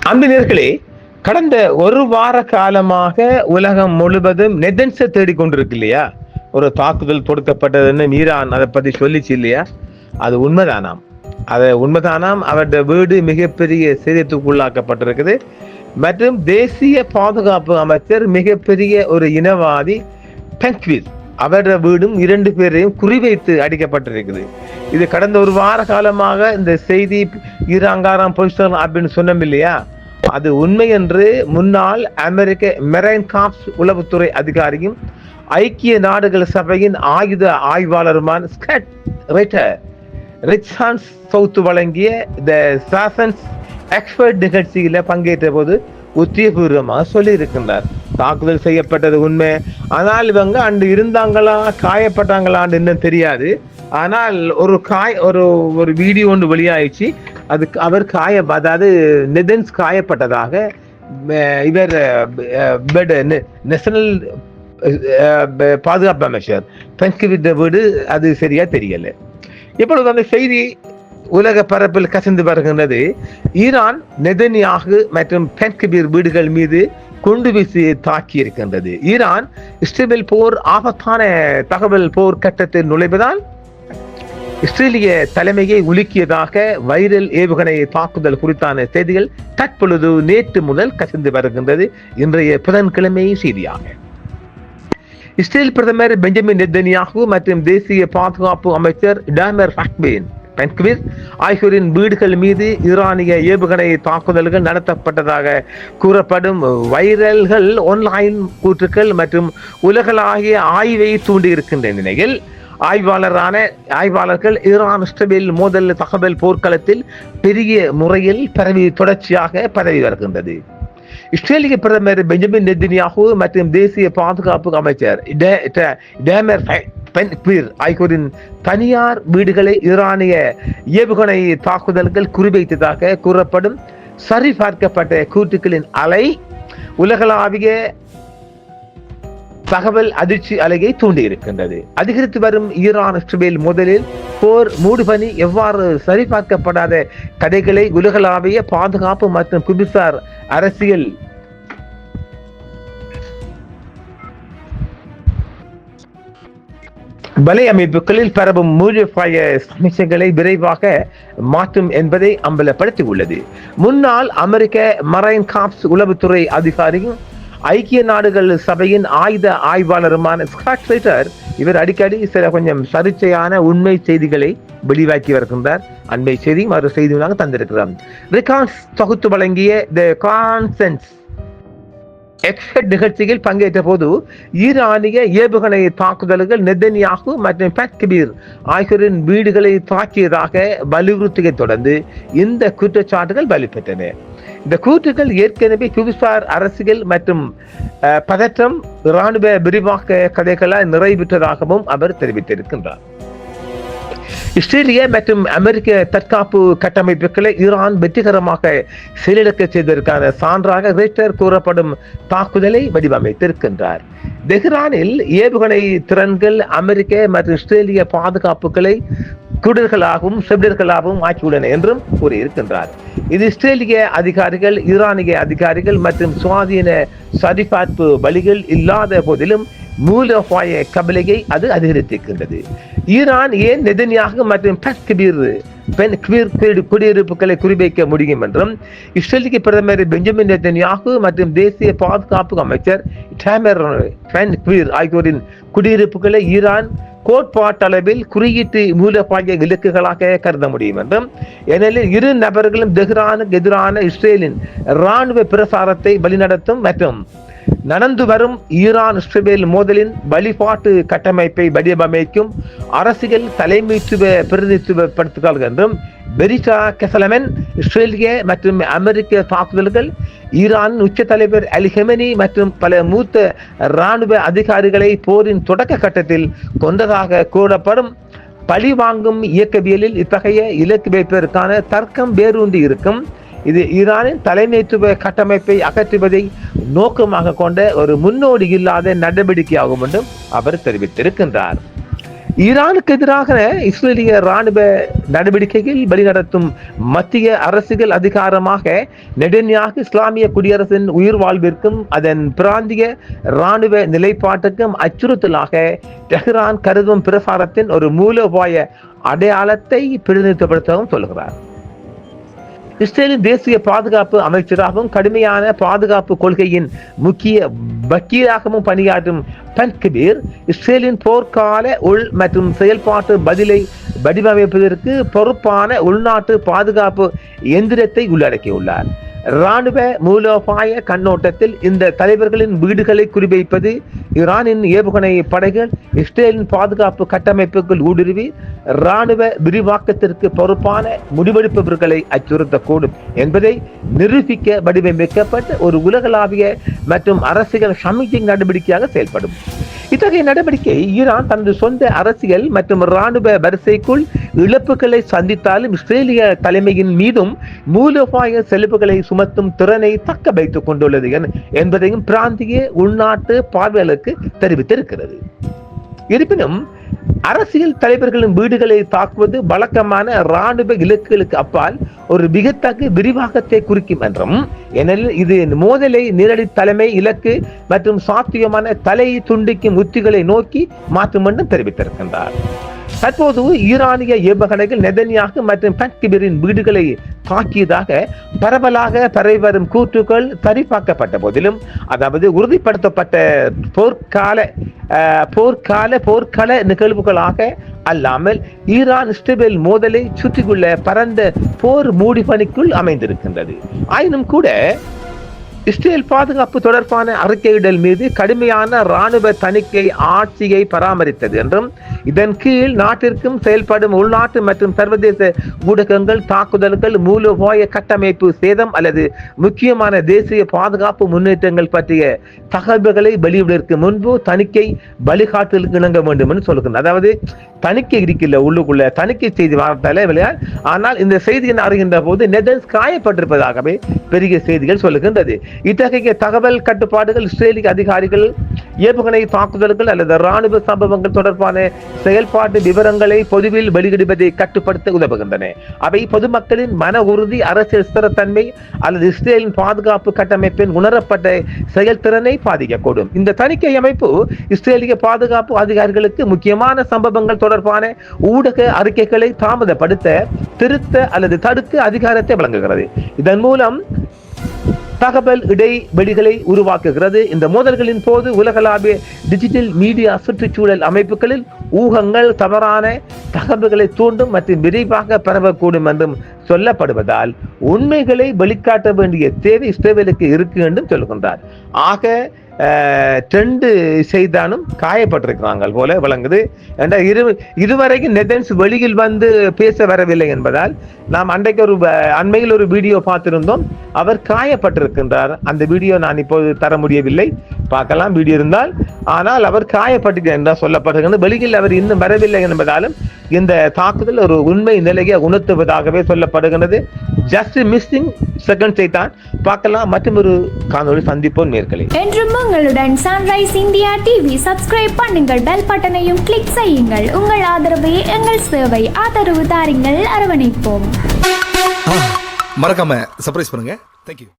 அந்த நேர்களே, கடந்த ஒரு வார காலமாக உலகம் முழுவதும் நெதன்ஸை தேடிக்கொண்டிருக்கு இல்லையா? ஒரு தாக்குதல் தொடுக்கப்பட்டதுன்னு ஈரான் அதை பத்தி சொல்லிச்சு இல்லையா? அது உண்மைதானாம். அவருடைய வீடு மிகப்பெரிய சேதத்துக்குள்ளாக்கப்பட்டிருக்குது. மற்றும் தேசிய பாதுகாப்பு அமைச்சர் மிகப்பெரிய ஒரு இனவாதி பென்க்விர் அவருடைய வீடும் 2 பேரையும் குறிவைத்து அடிக்கப்பட்டிருக்குது. இது கடந்த ஒரு வார காலமாக இந்த செய்தி ஈராங்காரம் பொலிஸ்டர் அப்படின்னு சொன்னோம் இல்லையா? அது உண்மை என்று முன்னாள் அமெரிக்க மெரைன் காப்ஸ் உளவுத்துறை அதிகாரியும் ஐக்கிய நாடுகள் சபையின் ஆயுத ஆய்வாளருமான ஸ்கட் ரிச்சர்ட்ஸ் சவுத் வழங்கிய த சாசன்ஸ் எக்ஸ்பர்ட் நிகழ்ச்சியில பங்கேற்ற போது உத்தியபூர்வமாக சொல்லி இருக்கின்றார். தாக்குதல் செய்யப்பட்டது உண்மை, ஆனால் இவங்க அன்று இருந்தாங்களா காயப்பட்டாங்களான்னு இன்னும் தெரியாது. ஆனால் ஒரு வீடியோ ஒன்று வெளியாயிடுச்சு. அதுக்கு அவர் அதாவது நெதன்ஸ் காயப்பட்டதாக இவர் நேஷனல் பாதுகாப்பு அமைச்சர் பென்க்விர் வீடு அது சரியா தெரியல. இப்பொழுது அந்த செய்தி உலக பரப்பில் கசிந்து வருகின்றது. ஈரான் நெதன்யாகு மற்றும் பென்க்விர் வீடுகள் மீது குண்டு வீசி தாக்கி இருக்கின்றது. ஈரான் இஸ்ரேல் போர் ஆபத்தான தகவல் போர் கட்டத்தில் நுழைவதால் இஸ்ரேலிய தலைமையை உலுக்கியதாக வைரல் ஏவுகணை தாக்குதல் குறித்தான செய்திகள் தற்பொழுது நேற்று முதல் கசிந்து வருகின்றது. இன்றைய புதன்கிழமை செய்தியாக இஸ்ரேல் பிரதமர் பெஞ்சமின் நெதன்யாகு மற்றும் தேசிய பாதுகாப்பு அமைச்சர் இடாமர் பென்க்விர் ஆகியோரின் வீடுகள் மீது ஈரானிய ஏவுகணை தாக்குதல்கள் நடத்தப்பட்டதாக கூறப்படும் வைரல்கள் ஆன்லைன் கூற்றுக்கள் மற்றும் உலகளாகிய ஆய்வை தூண்டியிருக்கின்ற நிலையில் ஆய்வாளர்கள் ஈரான் இஸ்ரேல் மோதல் தகவல் போர்க்களத்தில் பெரிய முறையில் தொடர்ச்சியாக பரவி வருகின்றது. இஸ்ரேலிய பிரதமர் பெஞ்சமின் நெதன்யாகு மற்றும் தேசிய பாதுகாப்பு அமைச்சர் இடாமர் பென்க்விர் ஆகியோரின் தனியார் வீடுகளை ஈரானிய ஏவுகணை தாக்குதல்கள் குறிவைத்ததாக கூறப்படும் சரிபார்க்கப்பட்ட கூற்றுக்களின் அலை உலகளாவிய தகவல் அதிர்ச்சி அலையை தூண்டி இருக்கின்றது. அதிகரித்து வரும் ஈரான் இஸ்ரேல் மோதலில் போர் மூடுபனி எவ்வாறு சரிபார்க்கப்படாத கதைகளை உலகளாவிய பாதுகாப்பு மற்றும் புவிசார் அரசியல் வலை அமைப்புகளில் பரவும் மூலோபாய சமிச்சைகளை விரைவாக மாற்றும் என்பதை அம்பலப்படுத்தி உள்ளது. முன்னாள் அமெரிக்க மரைன் காப்ஸ் உளவுத்துறை அதிகாரியும் ஐக்கிய நாடுகள் சபையின் ஆயுத ஆய்வாளருமான ஸ்காட் ரைட்டர் இவர் அடிக்கடி சில கொஞ்சம் சர்ச்சையான உண்மை செய்திகளை வெளிவாக்கி வருகின்றார். அண்மை செய்தி மறு செய்தியாக தந்திருக்கிறார். ரிகான்ஸ் தொகுத்து வழங்கிய த கான்சென்ஸ் எக்ஸ்பர்ட் நிகழ்ச்சியில் பங்கேற்ற போது ஈரானிய ஏவுகணை தாக்குதல்கள் நெதன்யாகு மற்றும் பென்க்விர் ஆகியோரின் வீடுகளை தாக்கியதாக வலியுறுத்தியை தொடர்ந்து இந்த குற்றச்சாட்டுகள் வலுப்பெற்றன. இந்த கூற்றுகள் ஏற்கனவே புவிசார் அரசியல் மற்றும் பதற்றம் இராணுவ விரிவாக்க கதைகளால் நிறைவேற்றதாகவும் அவர் தெரிவித்திருக்கின்றார். இஸ்ரேலிய மற்றும் அமெரிக்க தற்காப்பு கட்டமைப்புகளை ஈரான் வெற்றிகரமாக செயலிழக்க செய்ததற்கான சான்றாக ரைட்டர் கூறப்படும் தாக்குதலை வடிவமைத்திருக்கின்றார். தெஹ்ரானில் ஏவுகணை திறன்கள் அமெரிக்க மற்றும் இஸ்ரேலிய பாதுகாப்புகளை குடர்களாகவும் செவிடர்களாகவும் ஆக்கியுள்ளன என்றும் கூறியிருக்கின்றார். இது இஸ்ரேலிய அதிகாரிகள் ஈரானிய அதிகாரிகள் மற்றும் சுவாதீன சரிபார்ப்பு வழிகள் இல்லாத போதிலும் மூலோபாய கவலையை அது அதிகரித்திருக்கின்றது. ஈரான் ஏன் நெதன்யாகு மற்றும் பென்க்விர் குடியிருப்புகளை குறிவைக்க முடியும் என்றும் இஸ்ரேலிய பிரதமர் பெஞ்சமின் நெதன்யாகு மற்றும் தேசிய பாதுகாப்பு அமைச்சர் இடாமர் பென்க்விர் ஆகியோரின் குடியிருப்புகளை ஈரான் கோட்பாட்டளவில் குறியீட்டு மூலோபாய இலக்குகளாக கருத முடியும் என்றும், ஏனெனில் இரு நபர்களும் தெஹ்ரானுக்கு எதிரான இஸ்ரேலின் இராணுவ பிரசாரத்தை வழிநடத்தும் மற்றும் நடந்து வரும் ஈரான் இஸ்ரேல் மோதலின் வழிபாட்டு கட்டமைப்பை வடிவமைக்கும் அரசியல் தலைமைத்துவ பிரதிநிதித்துவப்படுத்துகிறார்கள் என்றும், பெரிசா கெசலமன் இஸ்ரேலிய மற்றும் அமெரிக்க தாக்குதல்கள் ஈரானின் உச்ச தலைவர் அலி ஹெமனி மற்றும் பல மூத்த இராணுவ அதிகாரிகளை போரின் தொடக்க கட்டத்தில் கொண்டதாக கூறப்படும் பழிவாங்கும் இயக்கவியலில் இத்தகைய இலக்கு வைப்பதற்கான தர்க்கம் வேரூன்றி இருக்கும். இது ஈரானின் தலைமைத்துவ கட்டமைப்பை அகற்றுவதை நோக்கமாக கொண்ட ஒரு முன்னோடி இல்லாத நடவடிக்கையாகும் என்றும் அவர் தெரிவித்திருக்கின்றார். ஈரானுக்கு எதிராக இஸ்ரேலிய ராணுவ நடவடிக்கையில் வழிநடத்தும் மத்திய அரசுகள் அதிகாரமாக நெதன்யாகு இஸ்லாமிய குடியரசின் உயிர் வாழ்விற்கும் அதன் பிராந்திய ராணுவ நிலைப்பாட்டுக்கும் அச்சுறுத்தலாக டெஹ்ரான் கருதும் பிரசாரத்தின் ஒரு மூலோபாய அடையாளத்தை பிரதிநிதித்துவப்படுத்தவும் சொல்கிறார். இஸ்ரேலின் தேசிய பாதுகாப்பு அமைச்சராகவும் கடுமையான பாதுகாப்பு கொள்கையின் முக்கிய வக்கீலாகவும் பணியாற்றும் பென் கிபீர் இஸ்ரேலின் போர்க்கால உள் மற்றும் செயல்பாட்டு பதிலை வடிவமைப்பதற்கு பொறுப்பான உள்நாட்டு பாதுகாப்பு எந்திரத்தை உள்ளடக்கியுள்ளார். இராணுவ மூலோபாய கண்ணோட்டத்தில் இந்த தலைவர்களின் வீடுகளை குறிவைப்பது, ஈரானின் ஏவுகணை படைகள் இஸ்ரேலின் பாதுகாப்பு கட்டமைப்புக்குள் ஊடுருவி இராணுவ விரிவாக்கத்திற்கு பொறுப்பான முடிவெடுப்பவர்களை அச்சுறுத்தக்கூடும் என்பதை நிரூபிக்க வடிவமைக்கப்பட்ட ஒரு உலகளாவிய மற்றும் அரசியல் சமிக்ஞை நடவடிக்கையாக செயல்படும். இத்தகைய நடவடிக்கை ஈரான் தனது சொந்த அரசியல் மற்றும் இராணுவ வரிசைக்குள் இழப்புகளை சந்தித்தாலும் இஸ்ரேலிய தலைமையின் மீதும் மூலோபாய செலவுகளை சுமத்தும் திறனை தக்க வைத்துக் கொண்டுள்ளது என்பதையும் பிராந்திய உள்நாட்டு பார்வையாளருக்கு தெரிவித்திருக்கிறது. இருப்பினும் அரசியல் தலைவர்களின் வீடுகளை தாக்குவது வழக்கமான இராணுவ இலக்குகளுக்கு அப்பால் ஒரு விகத்தகு விரிவாக்கத்தை குறிக்கும் என்றும், ஏனெனில் இது மோதலை நேரடி தலைமை இலக்கு மற்றும் சாத்தியமான தலையை துண்டிக்கும் உத்திகளை நோக்கி மாற்றும் என்றும் தெரிவித்திருக்கின்றார். தற்போது ஈரானிய ஏவுகணைகள் நெதன்யாகு மற்றும் பென் கிபீரின் வீடுகளை தாக்கியதாக பரவலாக பரவி வரும் கூற்றுக்கள் சரிபார்க்கப்பட்ட போதிலும், அதாவது உறுதிப்படுத்தப்பட்ட போர்க்கால நிகழ்வுகளாக அல்லாமல் ஈரான் இஸ்ரேல் மோதலை சுற்றியுள்ள பரந்த போர் மூடிபனிக்குள் அமைந்திருக்கின்றது. ஆயினும் கூட இஸ்ரேல் பாதுகாப்பு தொடர்பான அறிக்கையிடல் மீது கடுமையான இராணுவ தணிக்கை ஆட்சியை பராமரித்தது என்றும், இதன் கீழ் நாட்டிற்கும் செயல்படும் உள்நாட்டு மற்றும் சர்வதேச ஊடகங்கள் தாக்குதல்கள், மூலோபாய கட்டமைப்பு சேதம் அல்லது முக்கியமான தேசிய பாதுகாப்பு முன்னேற்றங்கள் பற்றிய தகவல்களை வெளியிடுவதற்கு முன்பு தணிக்கை வழிகாட்டலுக்கு இணங்க வேண்டும் என்று சொல்லுகின்றனர். அதாவது தணிக்கை இருக்கின்ற உள்ளுக்குள்ள தணிக்கை செய்தி வார்த்தாலே விளையாடு. ஆனால் இந்த செய்தியை அறிகின்ற போது நெதன்ஸ் காயப்பட்டிருப்பதாகவே பெரிய செய்திகள் சொல்லுகின்றது. இத்தகைய தகவல் கட்டுப்பாடுகள் இஸ்ரேலிய அதிகாரிகள் ஏவுகணை தாக்குதல்கள் அல்லது இராணுவ சம்பவங்கள் தொடர்பான செயல்பாட்டு விவரங்களை பொதுவில் வெளியிடுவதை கட்டுப்படுத்த உதவுகின்றன. அவை பொதுமக்களின் மன உறுதி, அரசியல் ஸ்திரத்தன்மை அல்லது இஸ்ரேலின் பாதுகாப்பு கட்டமைப்பின் உணரப்பட்ட செயல்திறனை பாதிக்கக்கூடும். இந்த தணிக்கை அமைப்பு இஸ்ரேலிய பாதுகாப்பு அதிகாரிகளுக்கு முக்கியமான சம்பவங்கள் தொடர்பான ஊடக அறிக்கைகளை தாமதப்படுத்த, திருத்த அல்லது தடுக்க அதிகாரத்தை வழங்குகிறது. இதன் மூலம் தகவல் இடைவெளிகளை உருவாக்குகிறது. இந்த மோதல்களின் போது உலகளாவிய டிஜிட்டல் மீடியா சுற்றுச்சூழல் அமைப்புகளில் ஊகங்கள் தவறான தகவல்களை தூண்டும் மற்றும் விரைவாக பரவக்கூடும் என்றும் சொல்லப்படுவதால் உண்மைகளை வெளிக்காட்ட வேண்டிய தேவை இஸ்ரேலுக்கு இருக்கு என்றும் சொல்கின்றார். ஆக ட்ரெண்டு செய்தானும் காயப்பட்டிருக்கிறாங்க போல விளங்குது. இதுவரைக்கும் நெதன்ஸ் வெளியில் வந்து பேச வரவில்லை என்பதால் நாம் அண்மையில் ஒரு வீடியோ பார்த்திருந்தோம். அவர் காயப்பட்டிருக்கின்றார். அந்த வீடியோ நான் இப்போது தர முடியவில்லை, பார்க்கலாம் வீடியோ இருந்தால். ஆனால் அவர் காயப்பட்டிருக்கிறார் என்றால் சொல்லப்படுகிறது. வெளியில் அவர் இன்னும் வரவில்லை என்பதாலும் இந்த தாக்குதல் ஒரு உண்மை நிலையை உணர்த்துவதாகவே சொல்லப்படுகிறது. ஜஸ்ட் மிஸ்ஸிங் செகண்ட்ஸை தான் பார்க்கலாம். மற்றும் ஒரு காணொளி சந்திப்போம் நேயர்களே. என்றும் உங்களுடன் சன்ரைஸ் இந்தியா டிவி சப்ஸ்கிரைப் பண்ணுங்கள், பெல் பட்டனையும் கிளிக் செய்யுங்கள். உங்கள் ஆதரவே எங்கள் சேவை. ஆதரவு தாருங்கள், அரவணைப்போம். மறக்காம சர்ப்ரைஸ் பண்ணுங்க. தேங்க்யூ.